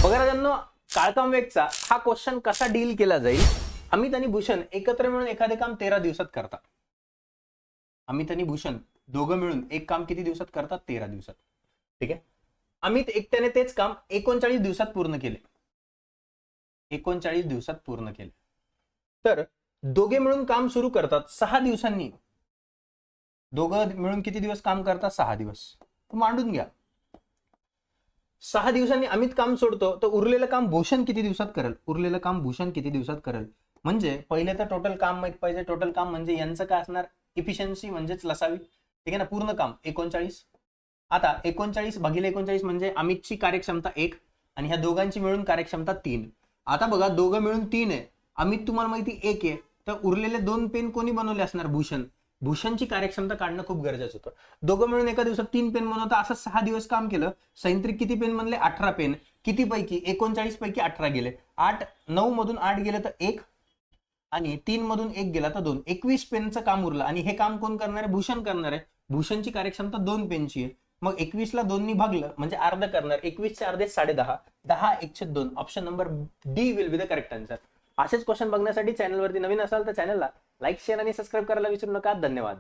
बघा राजांनो, काळकाम वेगचा हा क्वेश्चन कसा डील केला जाईल. अमित आणि भूषण एकत्र मिळून एखादे काम 13 दिवसात करतात. अमित आणि भूषण दोघं मिळून एक काम किती दिवसात करतात? 13 दिवसात. ठीक आहे. अमित एकट्याने तेच काम 39 दिवसात पूर्ण केले. 39 दिवसात पूर्ण केले. तर दोघे मिळून काम सुरू करतात 6 दिवसांनी. दोघं मिळून किती दिवस काम करतात? 6 दिवस. मांडून घ्या. 6 दिवसांनी अमित काम सोडतो, तर उरलेलं काम भूषण किती दिवसात करेल? उरलेलं काम भूषण किती दिवसात करेल? म्हणजे पहिले तर टोटल काम माहित पाहिजे. टोटल काम म्हणजे यांचं काय असणार? इफिशियन्सी म्हणजेच लसावी. ठीक आहे ना. पूर्ण काम 39. आता 39 भागिले 39 म्हणजे अमितची कार्यक्षमता 1 आणि ह्या दोघांची मिळून कार्यक्षमता 3. आता बघा, दोघं मिळून 3 आहे, अमित तुम्हाला माहिती 1 आहे, तर उरलेले 2 पेन कोणी बनवले असणार? भूषण. भूषणची कार्यक्षमता काढणं खूप गरजेचं होतं. दोघं मिळून एका दिवसात 3 पेन बनवता. असं 6 दिवस काम केलं. सैंत्रिक किती पेन बनले? 18 पेन. किती पैकी? 39 पैकी 18 गेले. 9 मधून 8 गेले तर 1 आणि 3 मधून 1 गेला तर 2. 21 पेनचं काम उरलं आणि हे काम कोण करणार आहे? भूषण करणार आहे. भूषणची कार्यक्षमता 2 पेनची आहे. मग 21 ला 2 नी भागलं म्हणजे अर्ध करणार. 21 चे अर्धे 10.5. 10/1/2. Option number D will be the correct answer. असेच क्वेश्चन बघण्यासाठी चॅनलवरती नवीन असाल तर चॅनलला लाईक, शेअर आणि सबस्क्राईब करायला विसरू नका. धन्यवाद.